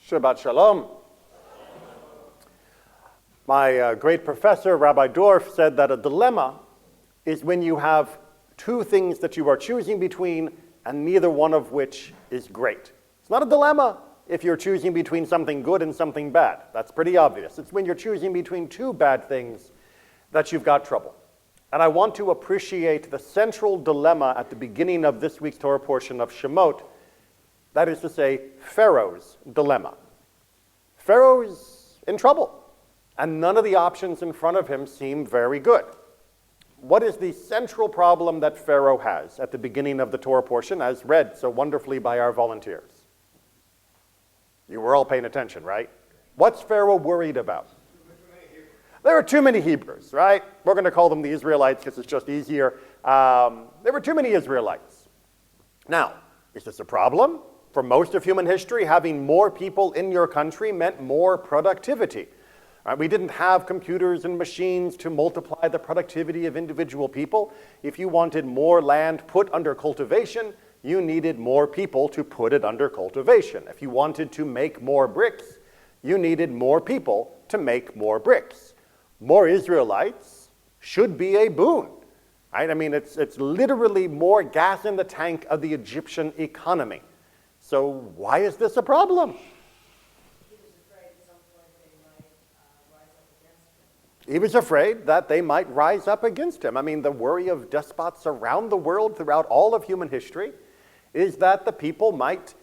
Shabbat Shalom. My great professor, Rabbi Dorf, said that a dilemma is when you have two things that you are choosing between and neither one of which is great. It's not a dilemma if you're choosing between something good and something bad. That's pretty obvious. It's when you're choosing between two bad things that you've got trouble. And I want to appreciate the central dilemma at the beginning of this week's Torah portion of Shemot. That is to say, Pharaoh's dilemma. Pharaoh's in trouble, and none of the options in front of him seem very good. What is the central problem that Pharaoh has at the beginning of the Torah portion, as read so wonderfully by our volunteers? You were all paying attention, right? What's Pharaoh worried about? There are too many Hebrews, right? We're going to call them the Israelites because it's just easier. There were too many Israelites. Now, is this a problem? For most of human history, having more people in your country meant more productivity. We didn't have computers and machines to multiply the productivity of individual people. If you wanted more land put under cultivation, you needed more people to put it under cultivation. If you wanted to make more bricks, you needed more people to make more bricks. More Israelites should be a boon. Right? I mean, it's literally more gas in the tank of the Egyptian economy. So why is this a problem? He was afraid that they might rise up against him. I mean, the worry of despots around the world throughout all of human history is that the people might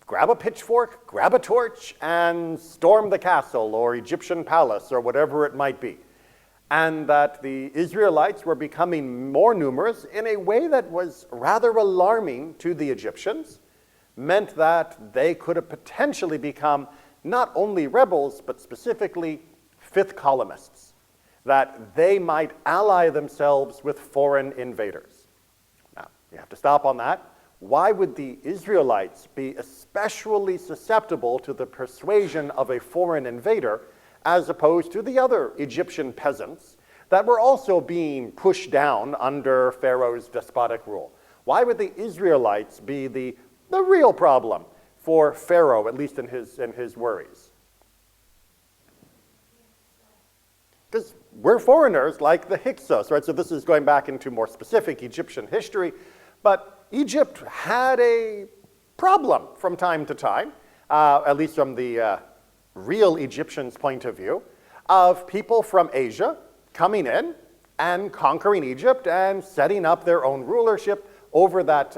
grab a pitchfork, grab a torch, and storm the castle or Egyptian palace or whatever it might be. And that the Israelites were becoming more numerous in a way that was rather alarming to the Egyptians, meant that they could have potentially become not only rebels, but specifically fifth columnists, that they might ally themselves with foreign invaders. Now, you have to stop on that. Why would the Israelites be especially susceptible to the persuasion of a foreign invader as opposed to the other Egyptian peasants that were also being pushed down under Pharaoh's despotic rule? Why would the Israelites be the real problem for Pharaoh, at least in his worries? Because we're foreigners like the Hyksos, right? So this is going back into more specific Egyptian history, but Egypt had a problem from time to time, at least from the real Egyptians' point of view, of people from Asia coming in and conquering Egypt and setting up their own rulership over that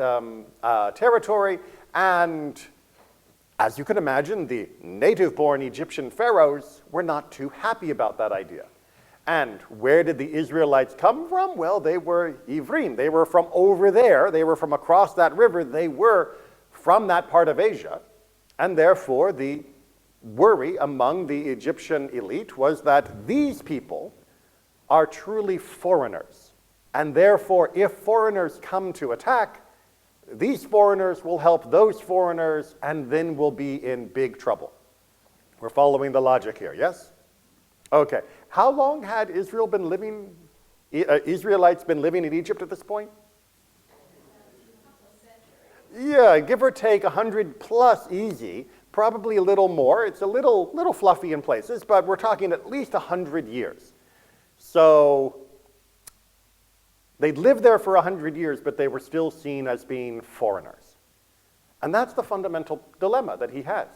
territory. And as you can imagine, the native-born Egyptian pharaohs were not too happy about that idea. And where did the Israelites come from? Well, they were Ivrim. They were from over there. They were from across that river. They were from that part of Asia. And therefore, the worry among the Egyptian elite was that these people are truly foreigners. And therefore, if foreigners come to attack, these foreigners will help those foreigners, and then we'll be in big trouble. We're following the logic here, yes? Okay. How long had Israelites been living in Egypt at this point? Yeah, give or take 100 plus easy, probably a little more. It's a little fluffy in places, but we're talking at least 100 years. So they'd lived there for 100 years, but they were still seen as being foreigners. And that's the fundamental dilemma that he has,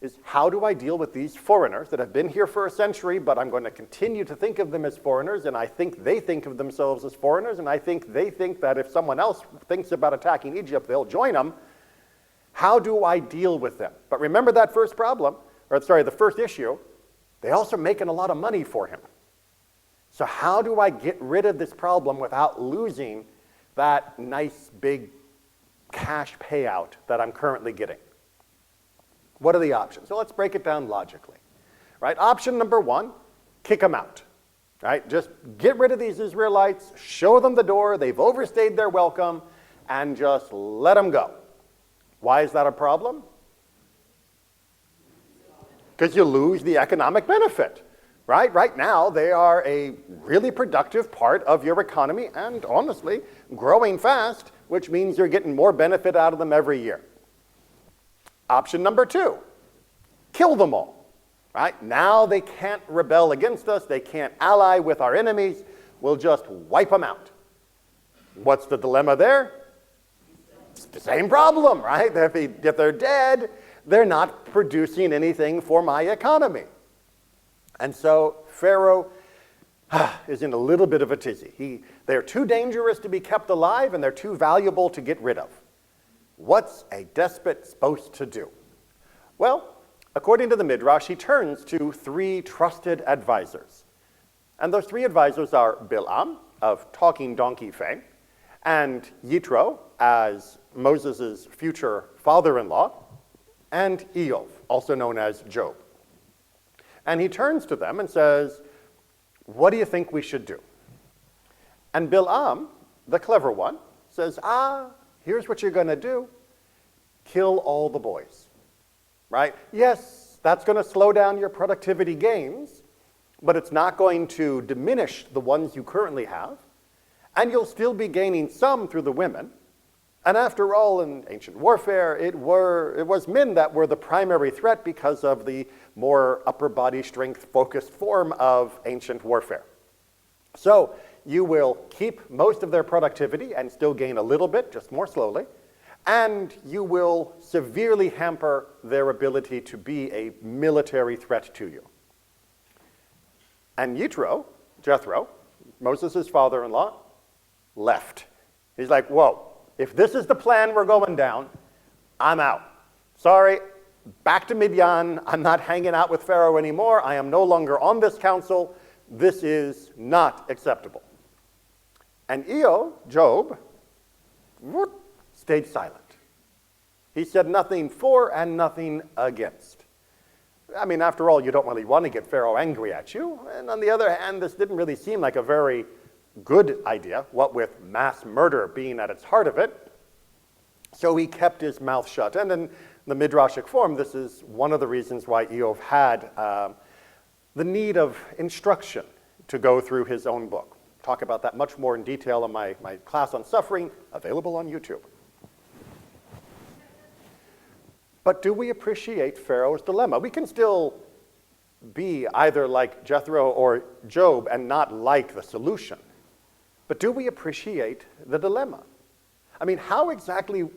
is how do I deal with these foreigners that have been here for a century, but I'm going to continue to think of them as foreigners, and I think they think of themselves as foreigners, and I think they think that if someone else thinks about attacking Egypt, they'll join them. How do I deal with them? But remember that first problem, the first issue, they also making a lot of money for him. So how do I get rid of this problem without losing that nice big cash payout that I'm currently getting? What are the options? So let's break it down logically. Right? Option number one, kick them out. Right? Just get rid of these Israelites, show them the door, they've overstayed their welcome, and just let them go. Why is that a problem? Because you lose the economic benefit. Right? Right now, they are a really productive part of your economy and, honestly, growing fast, which means you're getting more benefit out of them every year. Option number two, kill them all. Right? Now they can't rebel against us. They can't ally with our enemies. We'll just wipe them out. What's the dilemma there? It's the same problem, right? If they're dead, they're not producing anything for my economy. And so Pharaoh is in a little bit of a tizzy. They're too dangerous to be kept alive, and they're too valuable to get rid of. What's a despot supposed to do? Well, according to the Midrash, he turns to 3 trusted advisors. And those 3 advisors are Bilam, of talking donkey fame, and Yitro, as Moses' future father-in-law, and Eov, also known as Job. And he turns to them and says, what do you think we should do? And Bilam, the clever one, says, here's what you're going to do. Kill all the boys. Right? Yes, that's going to slow down your productivity gains, but it's not going to diminish the ones you currently have, and you'll still be gaining some through the women. And after all, in ancient warfare, it was men that were the primary threat because of the more upper body strength focused form of ancient warfare. So you will keep most of their productivity and still gain a little bit, just more slowly, and you will severely hamper their ability to be a military threat to you. And Jethro, Moses' father-in-law, left. He's like, whoa, if this is the plan we're going down, I'm out. Sorry, back to Midian. I'm not hanging out with Pharaoh anymore. I am no longer on this council. This is not acceptable. And Job, stayed silent. He said nothing for and nothing against. I mean, after all, you don't really want to get Pharaoh angry at you. And on the other hand, this didn't really seem like a very good idea, what with mass murder being at its heart of it. So he kept his mouth shut. And in the Midrashic form, this is one of the reasons why Eov had the need of instruction to go through his own book. Talk about that much more in detail in my class on suffering, available on YouTube. But do we appreciate Pharaoh's dilemma? We can still be either like Jethro or Job and not like the solution. But do we appreciate the dilemma? I mean, how exactly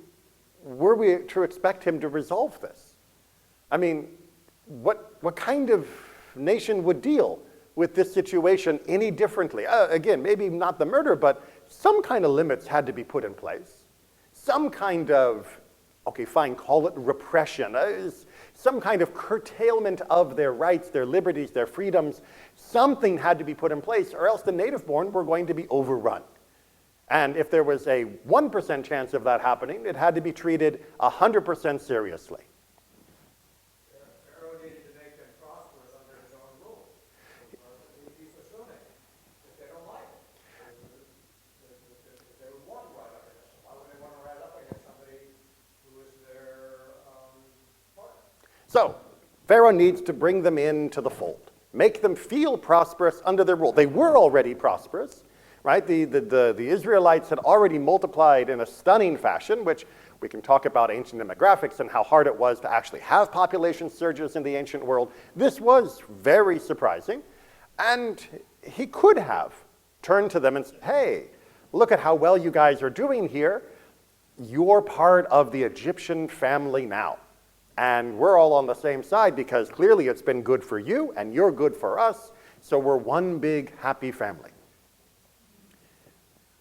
were we to expect him to resolve this? I mean, what kind of nation would deal with this situation any differently? Again, maybe not the murder, but some kind of limits had to be put in place. Some kind of, okay, fine, call it repression, some kind of curtailment of their rights, their liberties, their freedoms. Something had to be put in place, or else the native-born were going to be overrun. And if there was a 1% chance of that happening, it had to be treated 100% seriously. Pharaoh needed to make them prosperous under his own rules. He's assuming if they don't like it, they would want to rise up against them. Why would they want to rise up against somebody who is their partner? So, Pharaoh needs to bring them into the fold, make them feel prosperous under their rule. They were already prosperous, right? The Israelites had already multiplied in a stunning fashion, which we can talk about ancient demographics and how hard it was to actually have population surges in the ancient world. This was very surprising. And he could have turned to them and said, hey, look at how well you guys are doing here. You're part of the Egyptian family now. And we're all on the same side because clearly it's been good for you and you're good for us. So we're one big happy family.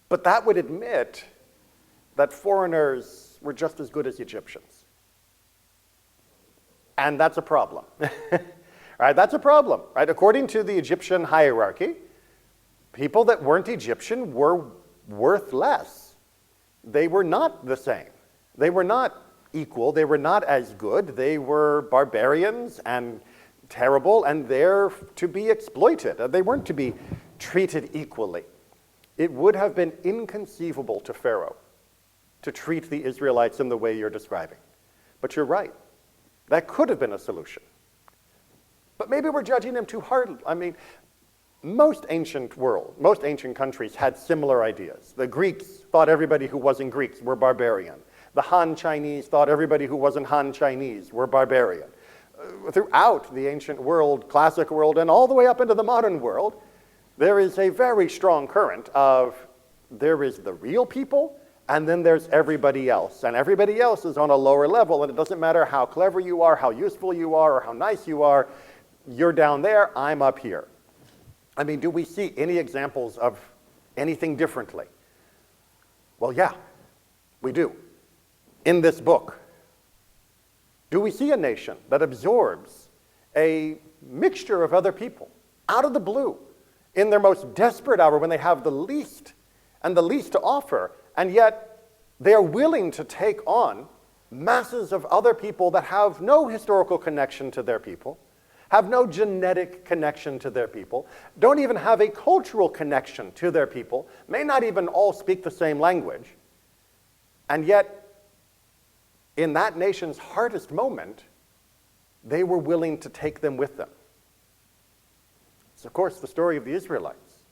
But that would admit that foreigners were just as good as Egyptians. And that's a problem. Right? That's a problem. Right? According to the Egyptian hierarchy, people that weren't Egyptian were worth less. They were not the same. They were not equal. They were not as good. They were barbarians and terrible, and there to be exploited. They weren't to be treated equally. It would have been inconceivable to Pharaoh to treat the Israelites in the way you're describing. But you're right. That could have been a solution. But maybe we're judging them too hard. I mean, most ancient countries had similar ideas. The Greeks thought everybody who wasn't Greeks were barbarian. The Han Chinese thought everybody who wasn't Han Chinese were barbarian. throughout the ancient world, classic world, and all the way up into the modern world, there is a very strong current of there is the real people, and then there's everybody else. And everybody else is on a lower level, and it doesn't matter how clever you are, how useful you are, or how nice you are. You're down there, I'm up here. I mean, do we see any examples of anything differently? Well, yeah, we do. In this book, do we see a nation that absorbs a mixture of other people out of the blue in their most desperate hour when they have the least and the least to offer, and yet they are willing to take on masses of other people that have no historical connection to their people, have no genetic connection to their people, don't even have a cultural connection to their people, may not even all speak the same language, and yet in that nation's hardest moment, they were willing to take them with them. It's, of course, the story of the Israelites.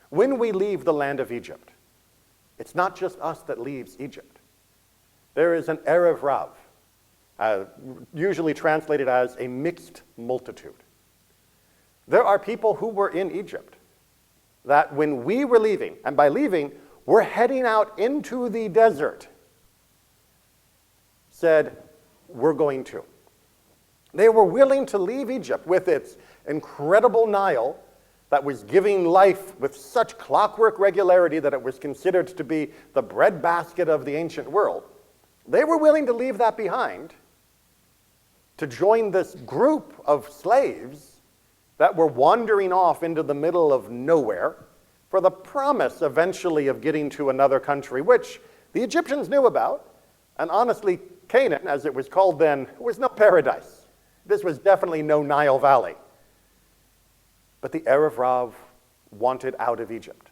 When we leave the land of Egypt, it's not just us that leaves Egypt. There is an Erev Rav, usually translated as a mixed multitude. There are people who were in Egypt that when we were leaving, and by leaving, we're heading out into the desert, said, we're going to. They were willing to leave Egypt with its incredible Nile that was giving life with such clockwork regularity that it was considered to be the breadbasket of the ancient world. They were willing to leave that behind to join this group of slaves that were wandering off into the middle of nowhere for the promise eventually of getting to another country, which the Egyptians knew about. And honestly, Canaan, as it was called then, was no paradise. This was definitely no Nile Valley. But the Erev Rav wanted out of Egypt.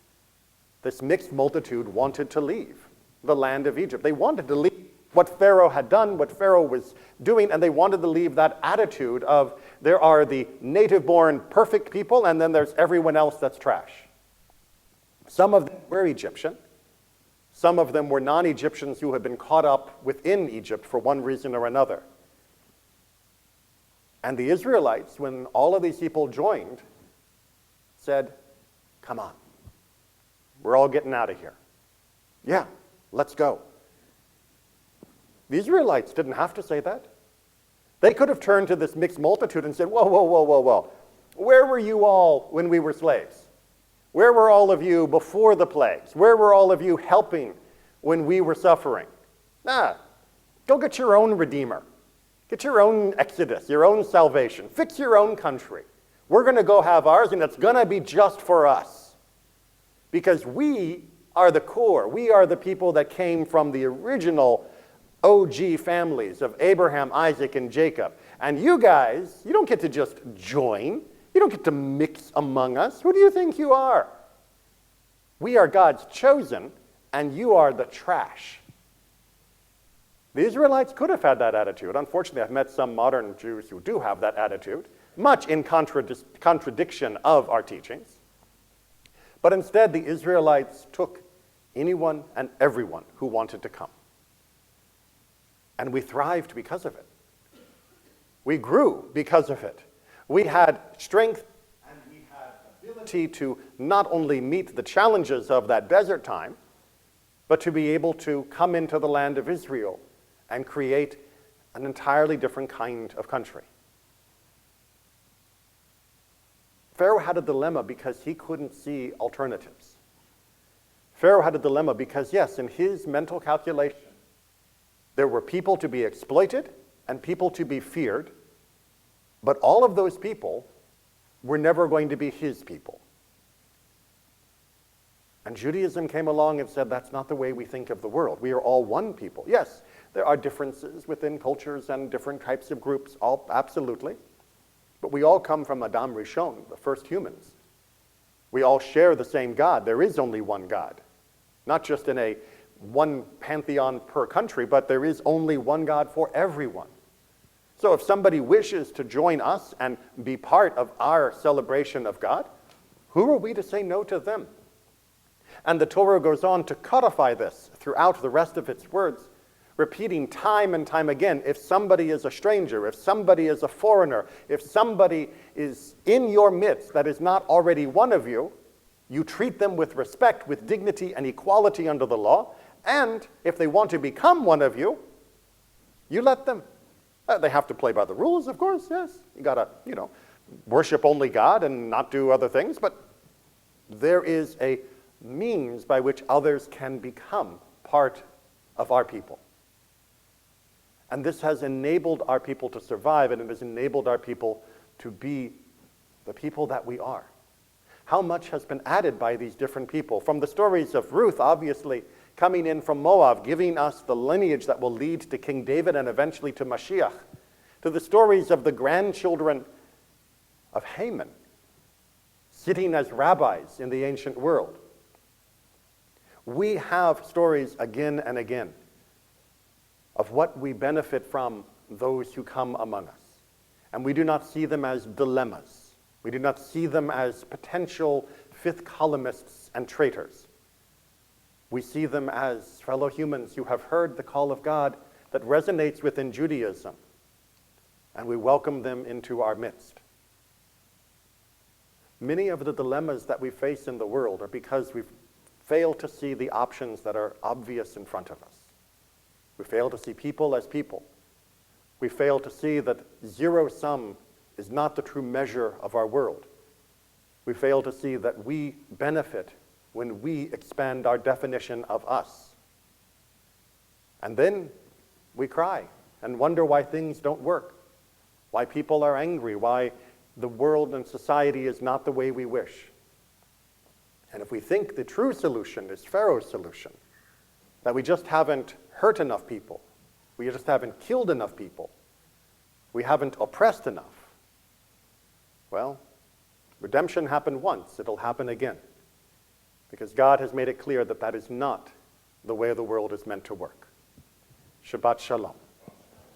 This mixed multitude wanted to leave the land of Egypt. They wanted to leave what Pharaoh had done, what Pharaoh was doing, and they wanted to leave that attitude of there are the native-born perfect people, and then there's everyone else that's trash. Some of them were Egyptian. Some of them were non-Egyptians who had been caught up within Egypt for one reason or another. And the Israelites, when all of these people joined, said, come on, we're all getting out of here. Yeah, let's go. The Israelites didn't have to say that. They could have turned to this mixed multitude and said, whoa, whoa, whoa, whoa, whoa. Where were you all when we were slaves? Where were all of you before the plagues? Where were all of you helping when we were suffering? Go get your own Redeemer. Get your own Exodus, your own salvation. Fix your own country. We're going to go have ours, and it's going to be just for us. Because we are the core. We are the people that came from the original OG families of Abraham, Isaac, and Jacob. And you guys, you don't get to just join. You don't get to mix among us. Who do you think you are? We are God's chosen, and you are the trash. The Israelites could have had that attitude. Unfortunately, I've met some modern Jews who do have that attitude, much in contradiction of our teachings. But instead, the Israelites took anyone and everyone who wanted to come. And we thrived because of it. We grew because of it. We had strength and we had ability to not only meet the challenges of that desert time, but to be able to come into the land of Israel and create an entirely different kind of country. Pharaoh had a dilemma because he couldn't see alternatives. Pharaoh had a dilemma because, yes, in his mental calculation, there were people to be exploited and people to be feared, but all of those people were never going to be his people. And Judaism came along and said, that's not the way we think of the world. We are all one people. Yes, there are differences within cultures and different types of groups, all absolutely. But we all come from Adam Rishon, the first humans. We all share the same God. There is only one God. Not just in a one pantheon per country, but there is only one God for everyone. So if somebody wishes to join us and be part of our celebration of God, who are we to say no to them? And the Torah goes on to codify this throughout the rest of its words, repeating time and time again, if somebody is a stranger, if somebody is a foreigner, if somebody is in your midst that is not already one of you, you treat them with respect, with dignity and equality under the law, and if they want to become one of you, you let them. They have to play by the rules, of course, yes. You gotta, worship only God and not do other things, but there is a means by which others can become part of our people. And this has enabled our people to survive, and it has enabled our people to be the people that we are. How much has been added by these different people? From the stories of Ruth, obviously, coming in from Moab, giving us the lineage that will lead to King David and eventually to Mashiach, to the stories of the grandchildren of Haman, sitting as rabbis in the ancient world. We have stories again and again of what we benefit from those who come among us. And we do not see them as dilemmas. We do not see them as potential fifth columnists and traitors. We see them as fellow humans who have heard the call of God that resonates within Judaism, and we welcome them into our midst. Many of the dilemmas that we face in the world are because we've failed to see the options that are obvious in front of us. We fail to see people as people. We fail to see that zero sum is not the true measure of our world. We fail to see that we benefit when we expand our definition of us. And then we cry and wonder why things don't work, why people are angry, why the world and society is not the way we wish. And if we think the true solution is Pharaoh's solution, that we just haven't hurt enough people, we just haven't killed enough people, we haven't oppressed enough, well, redemption happened once, it'll happen again. Because God has made it clear that that is not the way the world is meant to work. Shabbat Shalom.